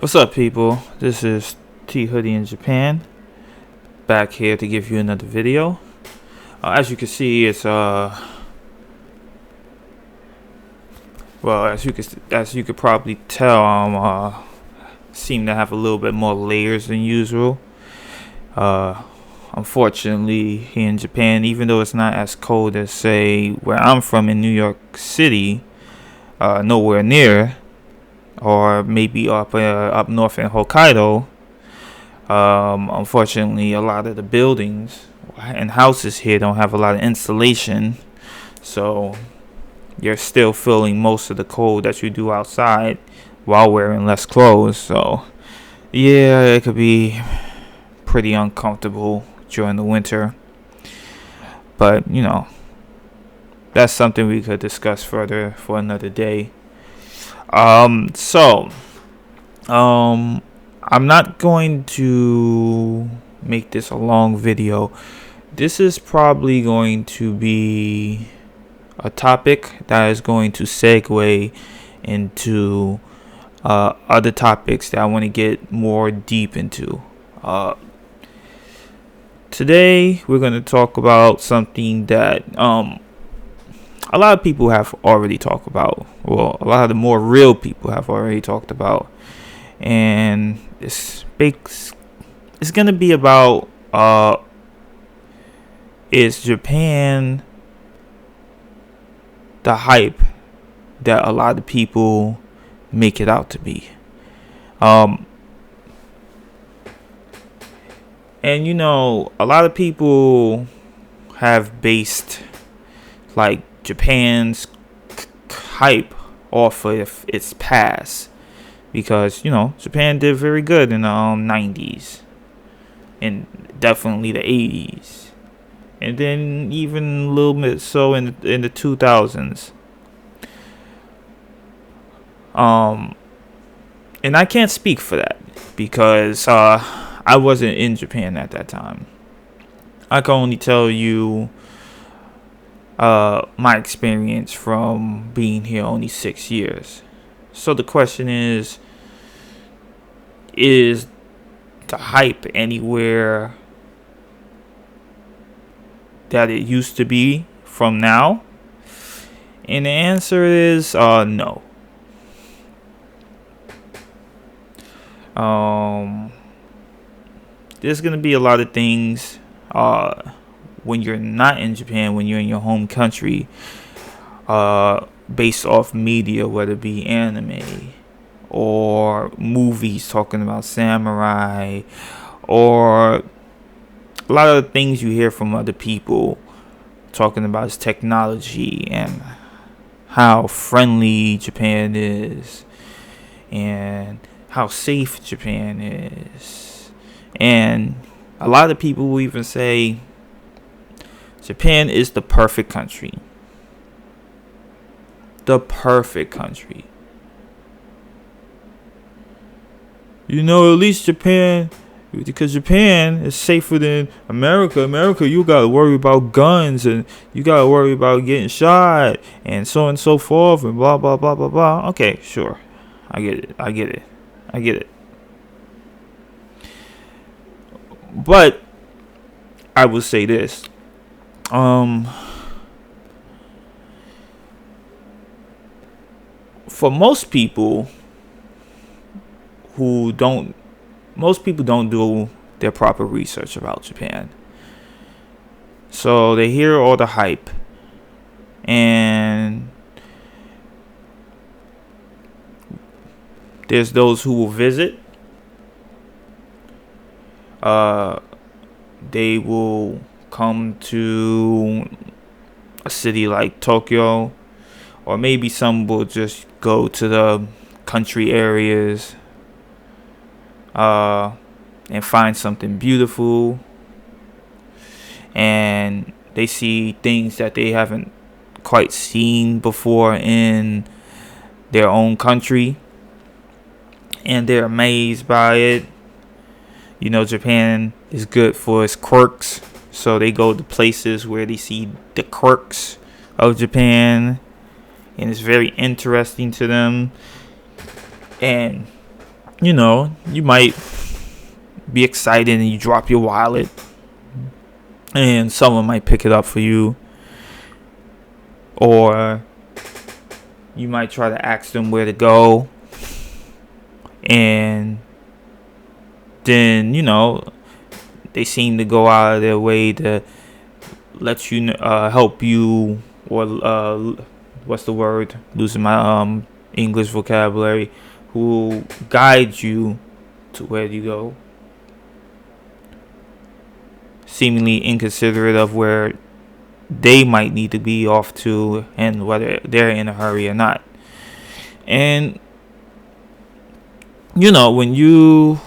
What's up, people? This is T Hoodie in Japan, back here to give you another video. As you can see, it's well, as you could probably tell, seem to have a little bit more layers than usual. Unfortunately, here in Japan, even though it's not as cold as say where I'm from in New York City, nowhere near, or maybe up north in Hokkaido. Unfortunately, a lot of the buildings and houses here don't have a lot of insulation, so you're still feeling most of the cold that you do outside while wearing less clothes. So yeah, it could be pretty uncomfortable during the winter, but that's something we could discuss further for another day. I'm not going to make this a long video. This is probably going to be a topic that is going to segue into other topics that I want to get more deep into. Today we're going to talk about something that a lot of people have already talked about. Well, a lot of the more real people have already talked about, and it's gonna be about is Japan the hype that a lot of people make it out to be? And a lot of people have based like Japan's hype off of its past, because Japan did very good in the 90s and definitely the 80s, and then even a little bit so in the 2000s. And I can't speak for that because I wasn't in Japan at that time. I can only tell you my experience from being here only 6 years. So the question is the hype anywhere that it used to be from now? And the answer is no. There's gonna be a lot of things when you're not in Japan, when you're in your home country, based off media, whether it be anime or movies talking about samurai, or a lot of the things you hear from other people talking about is technology and how friendly Japan is and how safe Japan is. And a lot of people will even say Japan is the perfect country. The perfect country. At least Japan, because Japan is safer than America. America, you gotta worry about guns, and you gotta worry about getting shot, and so on and so forth, and blah blah blah blah blah. Okay, sure, I get it. But I will say this. For most people don't do their proper research about Japan. So they hear all the hype, and there's those who will visit. They will come to a city like Tokyo, or maybe some will just go to the country areas and find something beautiful, and they see things that they haven't quite seen before in their own country, and they're amazed by it. Japan is good for its quirks, so they go to places where they see the quirks of Japan, and it's very interesting to them. And you might be excited and you drop your wallet and someone might pick it up for you, or you might try to ask them where to go, and then they seem to go out of their way to let you help you, or what's the word, losing my English vocabulary, who guide you to where you go, seemingly inconsiderate of where they might need to be off to and whether they're in a hurry or not. And when you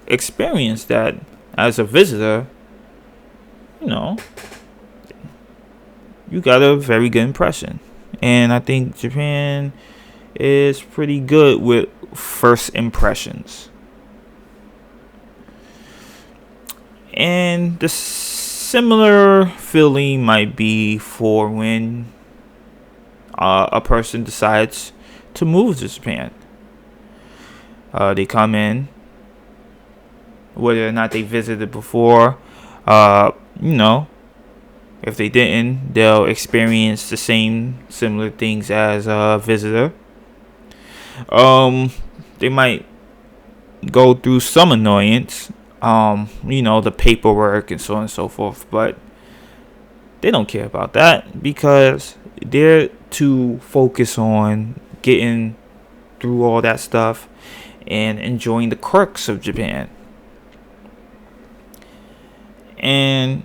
experience that as a visitor, you got a very good impression. And I think Japan is pretty good with first impressions. And the similar feeling might be for when a person decides to move to Japan. They come in, whether or not they visited before, if they didn't, they'll experience the similar things as a visitor. They might go through some annoyance, the paperwork and so on and so forth, but they don't care about that because they're too focused on getting through all that stuff and enjoying the quirks of Japan. And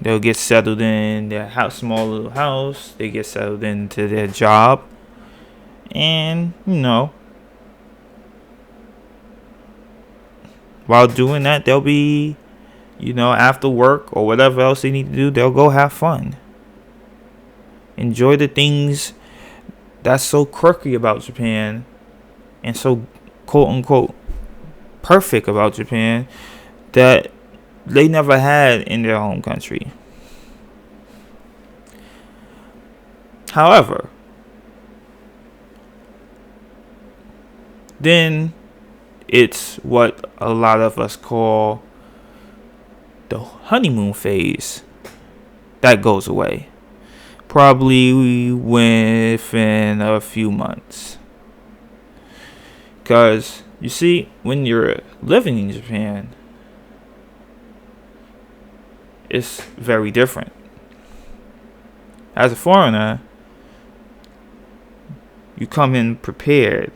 they'll get settled in their small little house. They get settled into their job, and while doing that, they'll be, after work or whatever else they need to do, they'll go have fun. Enjoy the things that's so quirky about Japan and so quote unquote perfect about Japan that they never had in their home country. However, then it's what a lot of us call the honeymoon phase that goes away. Probably within a few months. Because, you see, when you're living in Japan, it's very different. As a foreigner, you come in prepared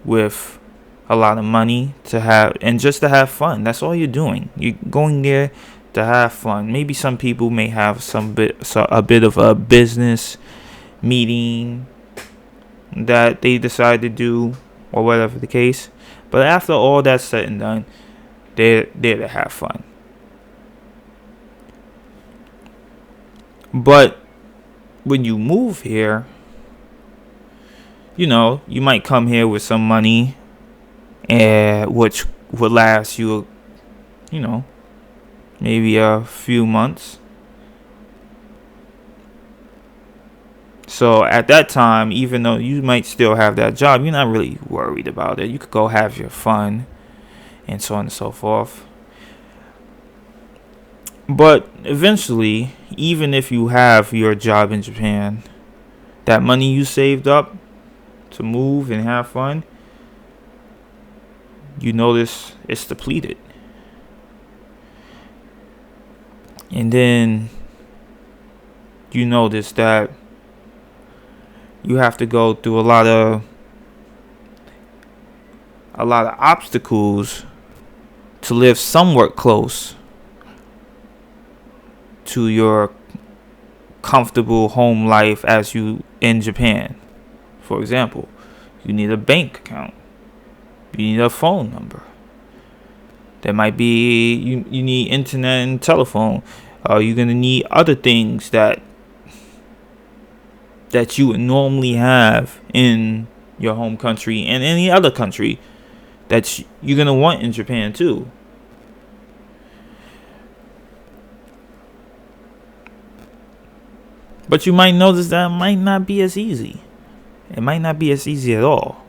with a lot of money to have, and just to have fun. That's all you're doing. You're going there to have fun. Maybe some people may have a bit of a business meeting that they decide to do, or whatever the case. But after all that's said and done, they're there to have fun. But when you move here, you might come here with some money, which would last you, maybe a few months. So at that time, even though you might still have that job, you're not really worried about it. You could go have your fun and so on and so forth. But eventually, even if you have your job in Japan, that money you saved up to move and have fun, you notice it's depleted. And then you notice that you have to go through a lot of obstacles to live somewhat close to your comfortable home life as you in Japan. For example, you need a bank account. You need a phone number. There might be you need internet and telephone. You're gonna need other things that you would normally have in your home country and any other country that you're gonna want in Japan too. But you might notice that it might not be as easy. It might not be as easy at all.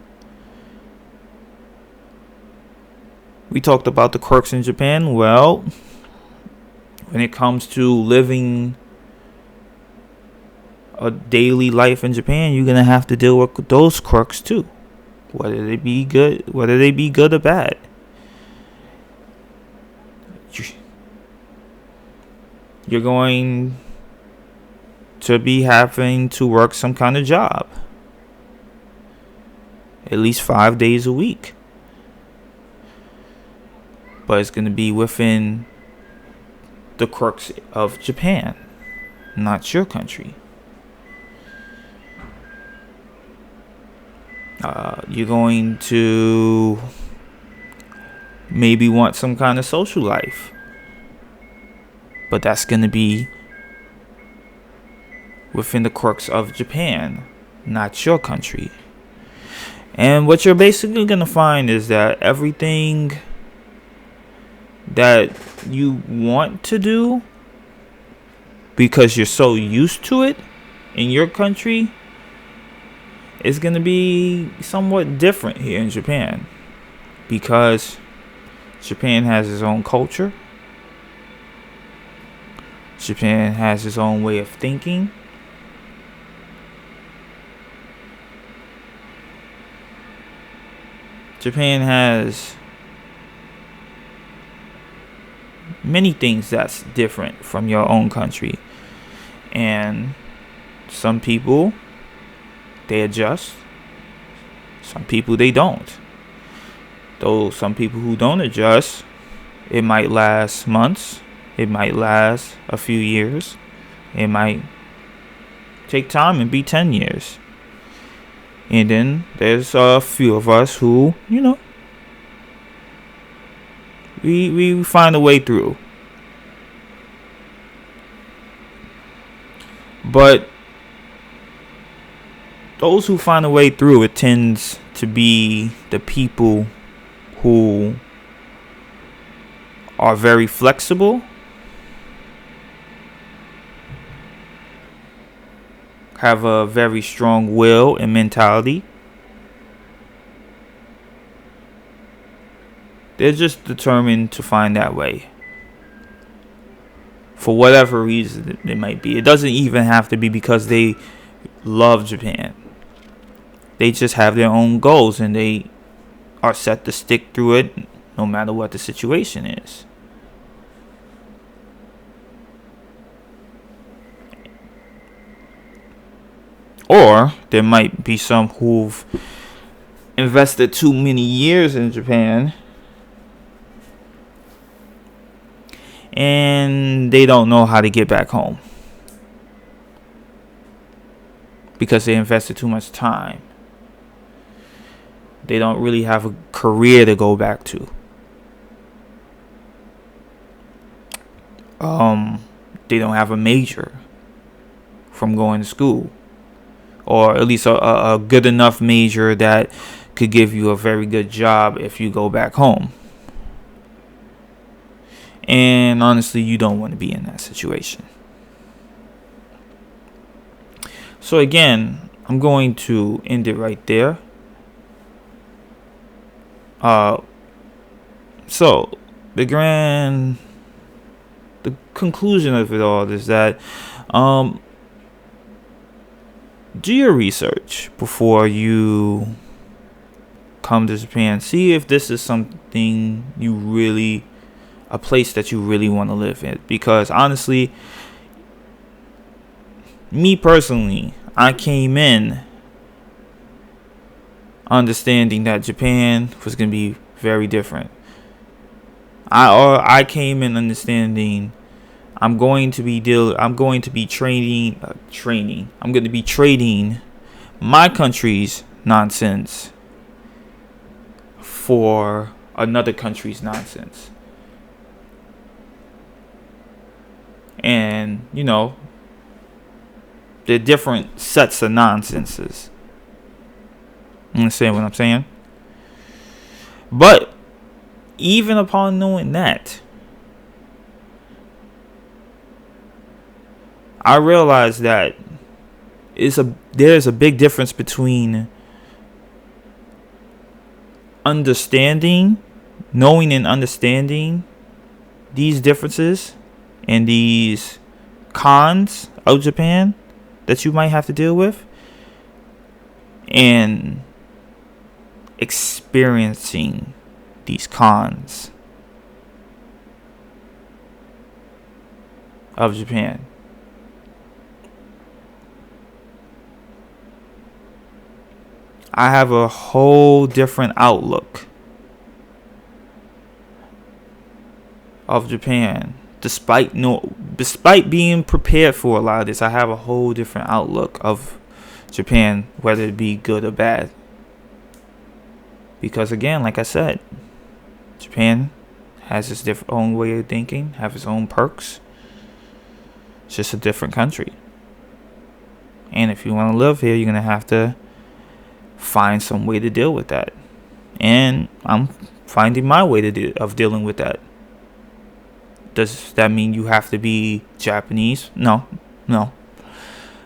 We talked about the quirks in Japan. Well, when it comes to living a daily life in Japan, you're gonna have to deal with those quirks too, whether they be good or bad. You're going to be having to work some kind of job at least 5 days a week, but it's going to be within the quirks of Japan, not your country. You're going to maybe want some kind of social life, but that's going to be within the quirks of Japan, not your country. And what you're basically going to find is that everything that you want to do, because you're so used to it in your country, is going to be somewhat different here in Japan, because Japan has its own culture. Japan has its own way of thinking. Japan has many things that's different from your own country. And some people, they adjust. Some people, they don't. Though some people who don't adjust, it might last months. It might last a few years. It might take time and be 10 years. And then there's a few of us who, we find a way through. But those who find a way through, it tends to be the people who are very flexible, have a very strong will and mentality. They're just determined to find that way. For whatever reason it might be. It doesn't even have to be because they love Japan. They just have their own goals and they are set to stick through it no matter what the situation is. Or there might be some who've invested too many years in Japan and they don't know how to get back home because they invested too much time. They don't really have a career to go back to. They don't have a major from going to school, or at least a good enough major that could give you a very good job if you go back home. And honestly, you don't want to be in that situation. So again, I'm going to end it right there. So the conclusion of it all is that do your research before you come to Japan. See if this is something a place that you really want to live in. Because honestly, me personally, I came in understanding that Japan was going to be very different. I came in understanding I'm going to be trading my country's nonsense for another country's nonsense. And, they're different sets of nonsenses. Understand what I'm saying? But even upon knowing that, I realized that there's a big difference between understanding knowing and understanding these differences and these cons of Japan that you might have to deal with, and experiencing these cons of Japan. I have a whole different outlook of Japan. Despite being prepared for a lot of this, I have a whole different outlook of Japan, whether it be good or bad. Because again, like I said, Japan has its own way of thinking, have its own perks. It's just a different country. And if you want to live here, you're going to have to find some way to deal with that. And I'm finding my way of dealing with that. Does that mean you have to be Japanese? No.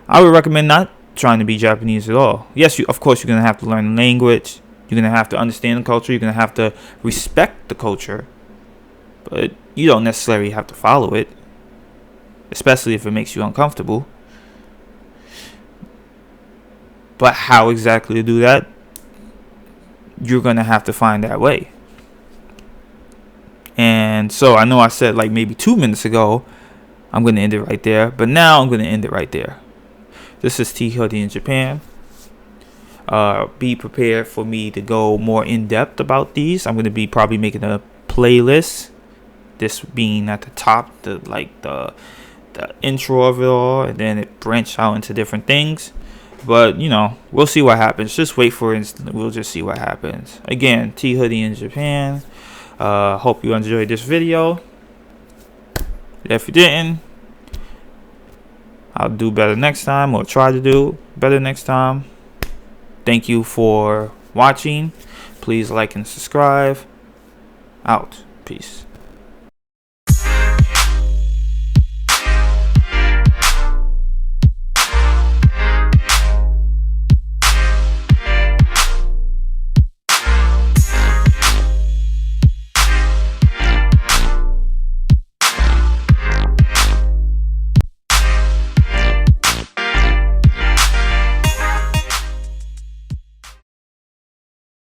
I would recommend not trying to be Japanese at all. Yes, of course, you're going to have to learn the language. You're going to have to understand the culture. You're going to have to respect the culture. But you don't necessarily have to follow it, especially if it makes you uncomfortable. But how exactly to do that, you're going to have to find that way. And so I know I said like maybe 2 minutes ago, I'm going to end it right there. But now I'm going to end it right there. This is T Hoodie in Japan. Be prepared for me to go more in depth about these. I'm going to be probably making a playlist. This being at the top, the intro of it all. And then it branched out into different things. But, we'll see what happens. Just wait for it. We'll just see what happens. Again, T Hoodie in Japan. Hope you enjoyed this video. If you didn't, I'll do better next time, or try to do better next time. Thank you for watching. Please like and subscribe. Out. Peace.